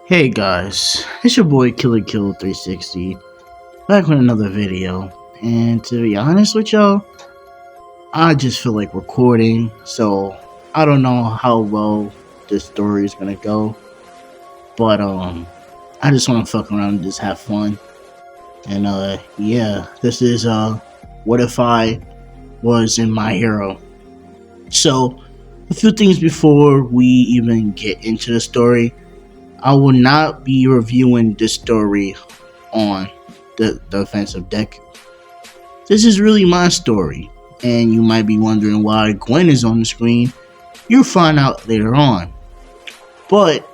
Hey guys, it's your boy Killer Kill 360 back with another video. And to be honest with y'all, I just feel like recording, so I don't know how well this story is gonna go. But I just wanna fuck around and just have fun. And yeah, this is what if I was in My Hero. So a few things before we even get into the story. I will not be reviewing this story on the offense of Deku. This is really my story, and you might be wondering why Gwen is on the screen. You'll find out later on. But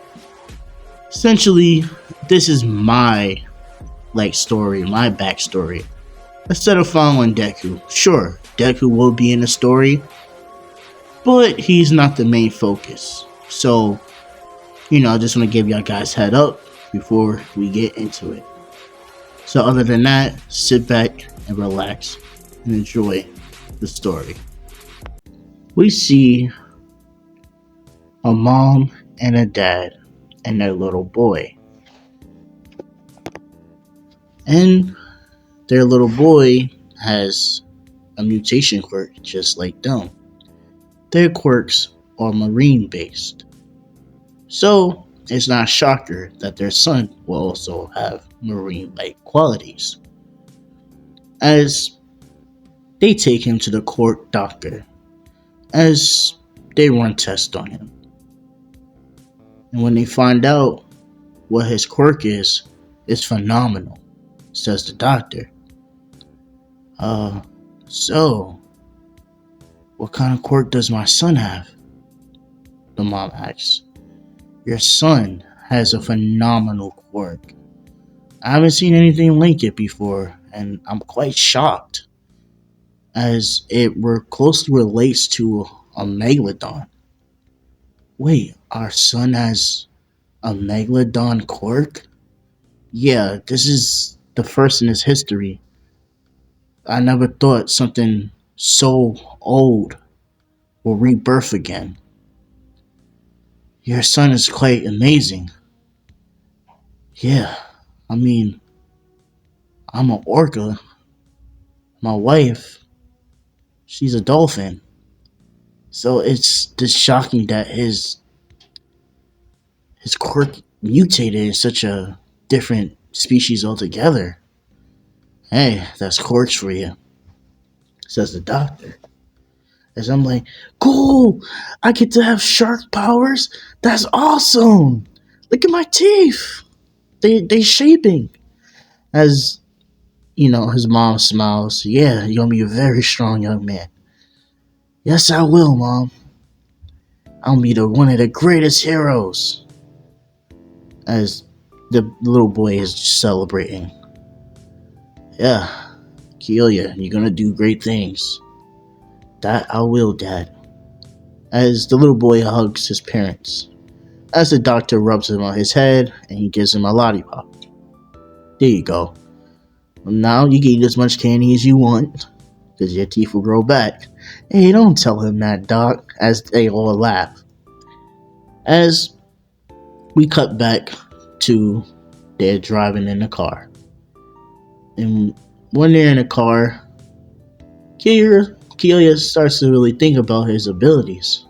essentially, this is my story, my backstory. Instead of following Deku, sure, Deku will be in the story, but he's not the main focus. So, I just want to give y'all guys head up before we get into it. So other than that, sit back and relax and enjoy the story. We see a mom and a dad and their little boy. And their little boy has a mutation quirk just like them. Their quirks are marine based. So it's not a shocker that their son will also have marine-like qualities. As they take him to the court doctor, as they run tests on him. And when they find out what his quirk is, it's phenomenal, says the doctor. So, what kind of quirk does my son have? The mom asks. Your son has a phenomenal quirk. I haven't seen anything like it before, and I'm quite shocked, as it closely relates to a megalodon. Wait, our son has a megalodon quirk? Yeah, this is the first in his history. I never thought something so old will rebirth again. Your son is quite amazing. Yeah, I mean, I'm an orca. My wife, she's a dolphin. So it's just shocking that his quirk mutated in such a different species altogether. Hey, that's quirks for you, says the doctor. As I'm like, cool, I get to have shark powers? That's awesome! Look at my teeth! They shaping. As, his mom smiles. Yeah, you're gonna be a very strong young man. Yes, I will, Mom. I'll be one of the greatest heroes. As the little boy is celebrating. Yeah, Kelia, you're gonna do great things. That I will, Dad. As the little boy hugs his parents. As the doctor rubs him on his head and he gives him a lollipop. There you go. Now you can eat as much candy as you want, because your teeth will grow back. Hey, don't tell him that, Doc, as they all laugh. As we cut back to they're driving in the car. And when they're in the car, Kelia starts to really think about his abilities.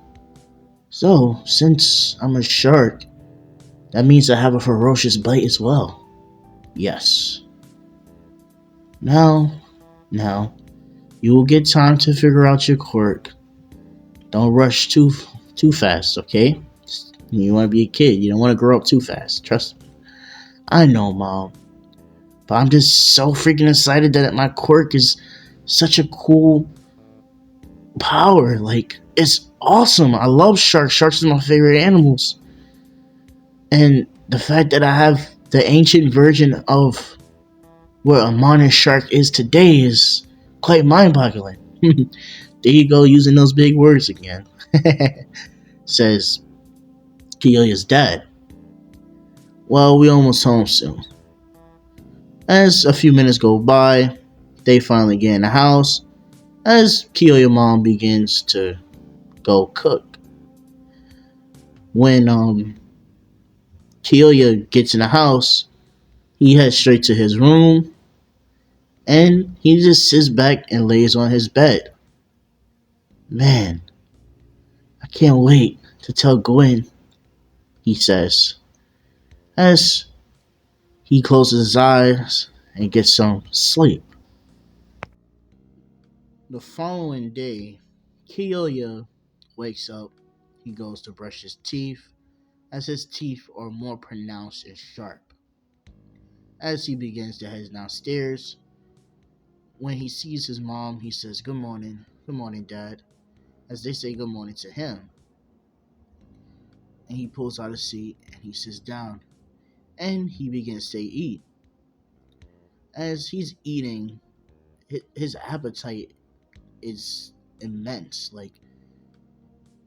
So, since I'm a shark, that means I have a ferocious bite as well. Yes. Now, you will get time to figure out your quirk. Don't rush too fast, okay? You want to be a kid. You don't want to grow up too fast. Trust me. I know, Mom. But I'm just so freaking excited that my quirk is such a cool power. Like, it's awesome. I love sharks. Sharks are my favorite animals. And the fact that I have the ancient version of what a modern shark is today is quite mind-boggling. There you go, using those big words again. Says Kelia's dad. Well, we almost home soon. As a few minutes go by, they finally get in the house as Kelia's mom begins to go cook. When Kyoya gets in the house, he heads straight to his room, and he just sits back and lays on his bed. Man, I can't wait to tell Gwen, he says, as he closes his eyes and gets some sleep. The following day, Kyoya wakes up. He goes to brush his teeth, as his teeth are more pronounced and sharp. As he begins to head downstairs, when he sees his mom, he says, "Good morning. Good morning, Dad," as they say good morning to him. And he pulls out a seat and he sits down. And he begins to eat. As he's eating, his appetite is immense. Like,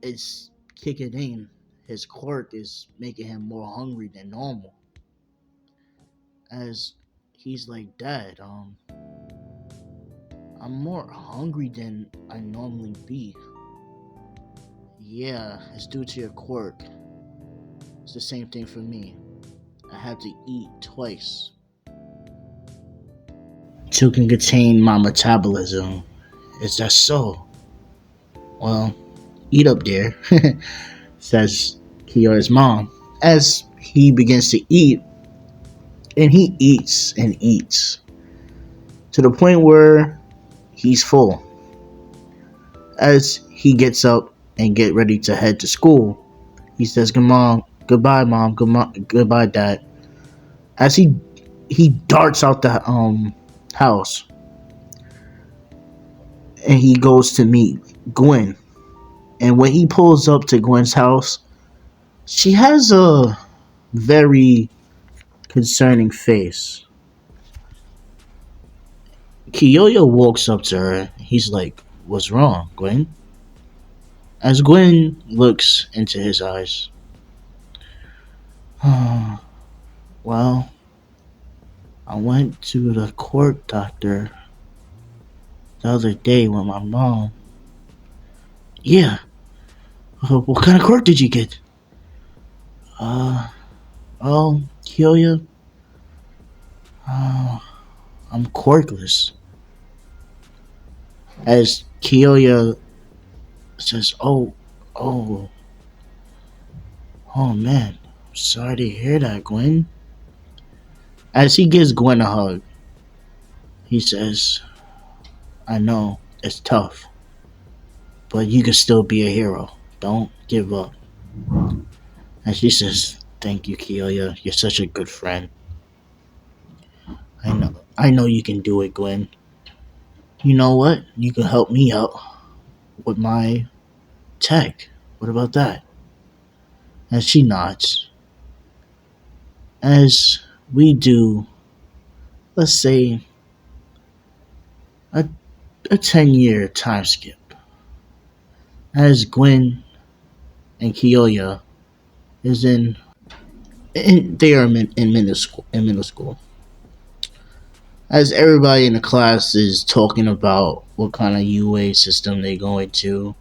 it's kicking in. His quirk is making him more hungry than normal. As he's like, "Dad, I'm more hungry than I normally be." "Yeah, it's due to your quirk. It's the same thing for me. I have to eat twice to contain my metabolism." "Is that so?" "Well, eat up there," says Kyoya's mom. As he begins to eat, and he eats and eats to the point where he's full. As he gets up and get ready to head to school, he says, "Goodbye, mom. Goodbye, dad." As he darts out the house, and he goes to meet Gwen. And when he pulls up to Gwen's house, she has a very concerning face. Kyoya walks up to her. He's like, "What's wrong, Gwen?" As Gwen looks into his eyes, "Well, I went to the court doctor the other day with my mom." "Yeah, what kind of court did you get?" Uh, oh, Kyoya, uh, I'm quirkless." As Kyoya says, oh, oh man, sorry to hear that, Gwen." As he gives Gwen a hug, he says, "I know it's tough, but you can still be a hero. Don't give up." And she says, "Thank you, Kyoya. You're such a good friend. I know you can do it, Gwen. You know what? You can help me out with my tech. What about that?" And she nods. As we do, let's say, a, a 10-year time skip. As Gwen and Kyoya is they are in middle school. As everybody in the class is talking about what kind of UA system they're going to,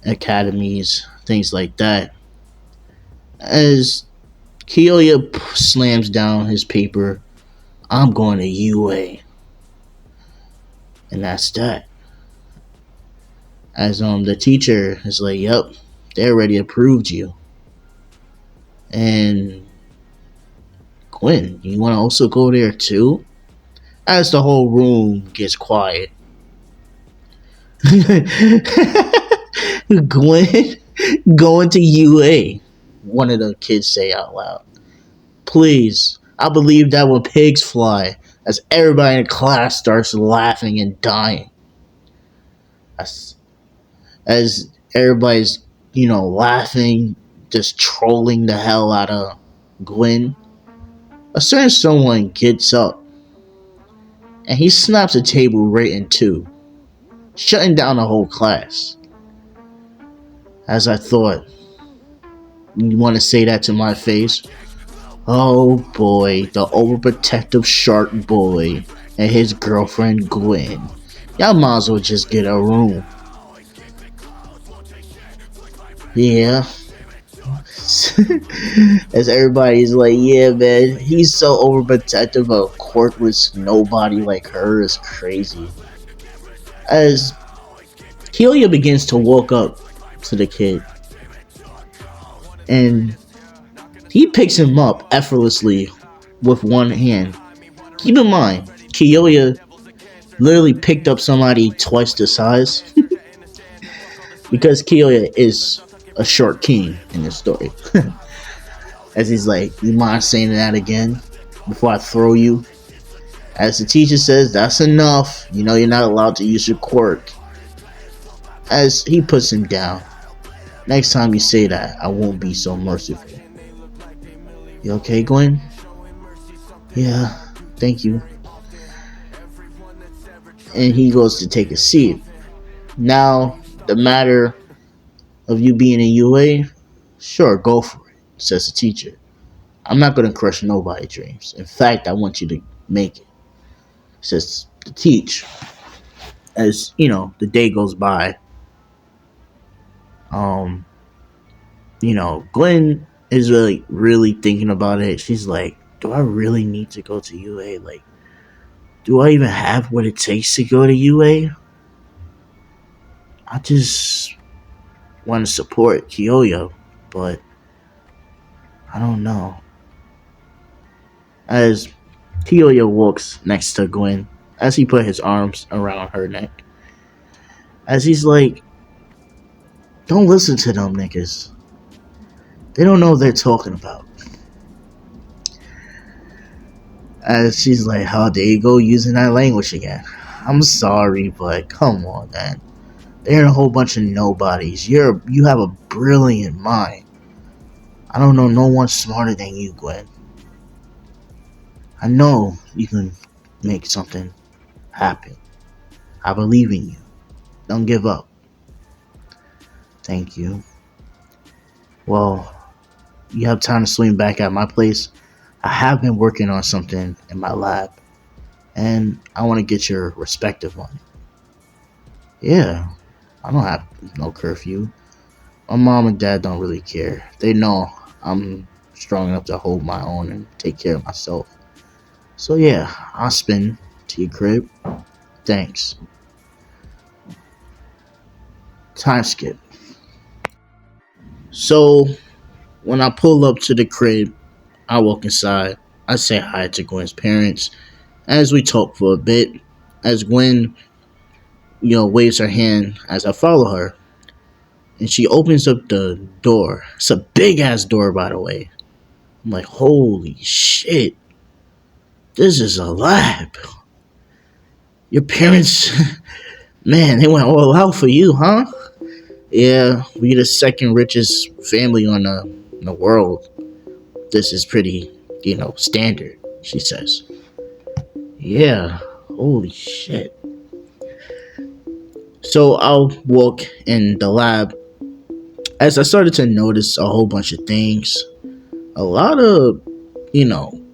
academies, things like that. As Kyoya slams down his paper, "I'm going to UA," and that's that. As the teacher is like, "Yep, they already approved you." And Gwen, you want to also go there too? As the whole room gets quiet. "Gwen going to UA," one of the kids say out loud. "Please, I believe that when pigs fly," as everybody in class starts laughing and dying. As everybody's, laughing, just trolling the hell out of Gwen, a certain someone gets up and he snaps a table right in two, shutting down the whole class. As I thought, you want to say that to my face? Oh boy, the overprotective shark boy and his girlfriend Gwen. Y'all might as well just get a room. Yeah, As everybody's like, yeah, man, he's so overprotective of a quirkless nobody like her is crazy. As Kelia begins to walk up to the kid, and he picks him up effortlessly with one hand. Keep in mind, Kelia literally picked up somebody twice the size because Kelia is a short king in this story. As he's like, you mind saying that again before I throw you? As the teacher says, that's enough. You know you're not allowed to use your quirk. As he puts him down. Next time you say that, I won't be so merciful. You okay, Gwen? Yeah, thank you. And he goes to take a seat. Now, the matter of you being in UA, sure, go for it, says the teacher. I'm not going to crush nobody's dreams. In fact, I want you to make it, says the teach. As, the day goes by, Gwen is really thinking about it. She's like, do I really need to go to UA? Like, do I even have what it takes to go to UA? I just want to support Kyoyo, but I don't know. As Kyoyo walks next to Gwen, as he put his arms around her neck, as he's like, don't listen to them niggas. They don't know what they're talking about. As she's like, how there you go using that language again. I'm sorry, but come on, man. They're a whole bunch of nobodies. You have a brilliant mind. I don't know no one smarter than you, Gwen. I know you can make something happen. I believe in you. Don't give up. Thank you. Well, you have time to swing back at my place? I have been working on something in my lab, and I want to get your perspective on it. Yeah, I don't have no curfew. My mom and dad don't really care. They know I'm strong enough to hold my own and take care of myself. So yeah, I'll spin to your crib. Thanks. Time skip. So when I pull up to the crib, I walk inside. I say hi to Gwen's parents. As we talk for a bit, as Gwen, waves her hand as I follow her, and she opens up the door. It's a big ass door, by the way. I'm like, holy shit. This is a lab. Your parents, man, they went all out for you, huh? Yeah, we the second richest family in the world. This is pretty, standard, she says. Yeah, holy shit. So I'll walk in the lab. As I started to notice a whole bunch of things, a lot of,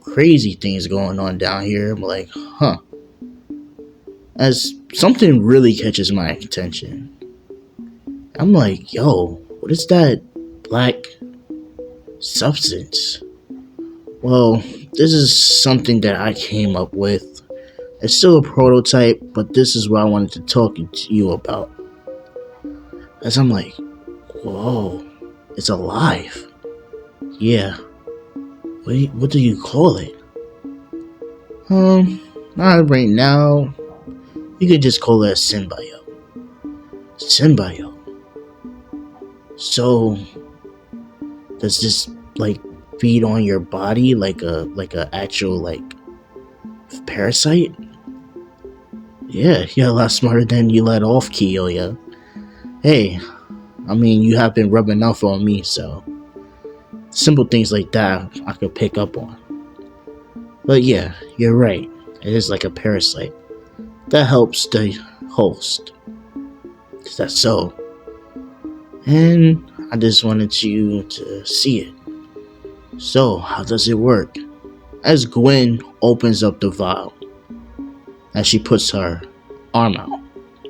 crazy things going on down here. I'm like, huh. As something really catches my attention. I'm like, yo, what is that black substance? Well, this is something that I came up with. It's still a prototype, but this is what I wanted to talk to you about. As I'm like, whoa, it's alive. Yeah. What do you call it? Not right now. You could just call it a symbiote. Symbiote. So, does this feed on your body like a actual parasite? Yeah, you're a lot smarter than you let off, Kyoya. Hey, I mean, you have been rubbing off on me, so simple things like that I could pick up on. But yeah, you're right. It is like a parasite. That helps the host. Is that so? And I just wanted you to see it. So, how does it work? As Gwen opens up the vial, as she puts her arm out,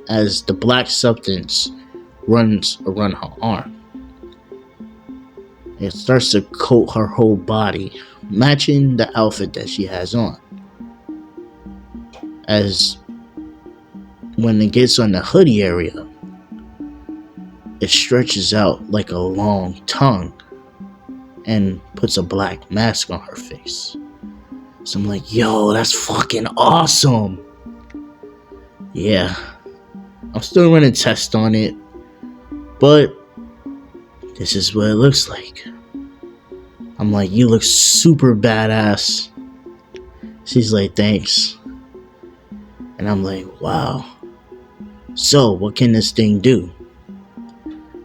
as the black substance runs around her arm. It starts to coat her whole body, matching the outfit that she has on. As when it gets on the hoodie area, it stretches out like a long tongue and puts a black mask on her face. So I'm like, yo, that's fucking awesome. Yeah, I'm still running tests on it, but this is what it looks like. I'm like, you look super badass. She's like, thanks. And I'm like, wow. So, what can this thing do?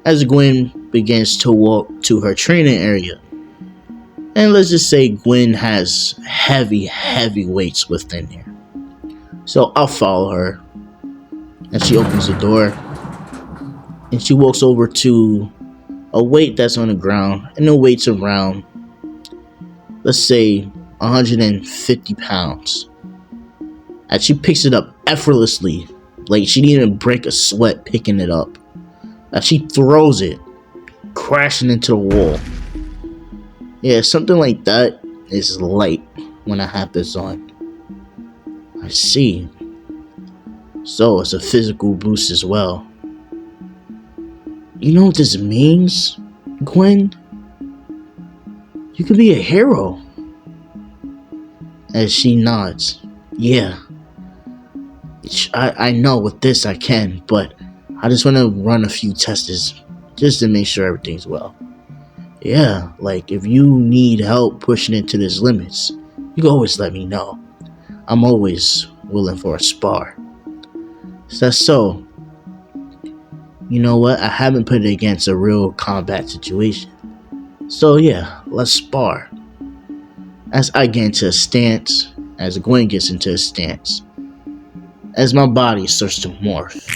As Gwen begins to walk to her training area, and let's just say Gwen has heavy weights within there. So I'll follow her, and she opens the door, and she walks over to a weight that's on the ground, and the weight's around, let's say, 150 pounds. And she picks it up effortlessly, like she didn't even break a sweat picking it up. And she throws it, crashing into the wall. Yeah, something like that is light when I have this on. I see. So it's a physical boost as well. You know what this means, Gwen? You could be a hero. As she nods. Yeah. I know with this I can, but I just want to run a few tests just to make sure everything's well. Yeah, like if you need help pushing it to its limits, you can always let me know. I'm always willing for a spar. So, you know what? I haven't put it against a real combat situation. So yeah, let's spar. As I get into a stance, as Gwen gets into a stance, as my body starts to morph,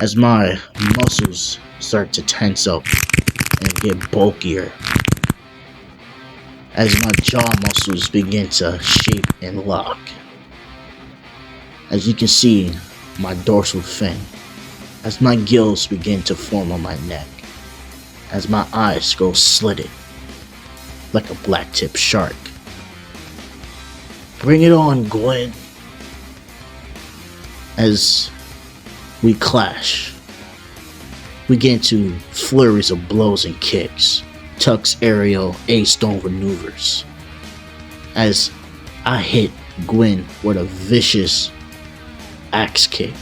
as my muscles start to tense up and get bulkier, as my jaw muscles begin to shape and lock. As you can see, my dorsal fin, as my gills begin to form on my neck, as my eyes go slitted like a black-tipped shark. Bring it on, Gwen. As we clash, we get into flurries of blows and kicks, tucks, aerial, A-stone maneuvers. As I hit Gwen with a vicious axe kick,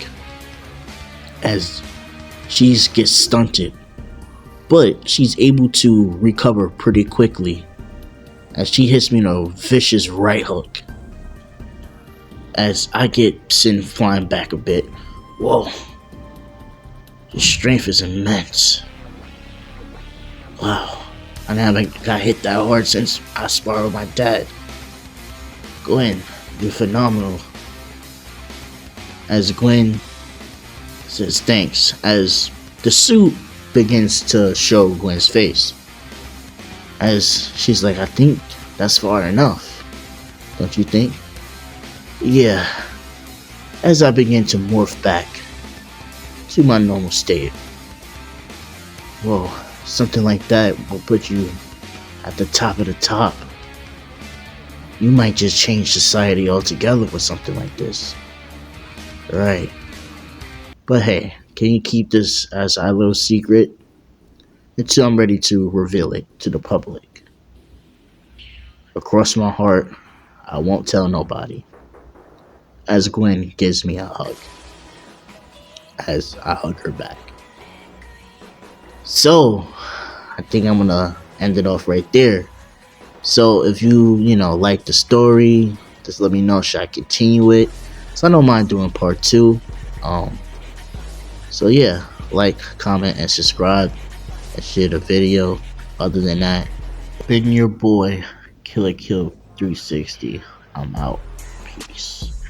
as she gets stunted, but she's able to recover pretty quickly as she hits me in a vicious right hook. As I get sent flying back a bit. Whoa. The strength is immense. Wow. I haven't got hit that hard since I sparred with my dad. Gwen, you're phenomenal. As Gwen says thanks, as the suit begins to show Gwen's face. As she's like, I think that's far enough. Don't you think? Yeah. As I begin to morph back to my normal state. Whoa, something like that will put you at the top of the top. You might just change society altogether with something like this. Right. But hey, can you keep this as our little secret until I'm ready to reveal it to the public? Across my heart, I won't tell nobody. As Gwen gives me a hug, as I hug her back. So, I think I'm gonna end it off right there. So, if you like the story, just let me know. Should I continue it? So I don't mind doing part 2. So yeah, like, comment, and subscribe, and share the video. Other than that, been your boy, Killer Kill 360. I'm out. Peace.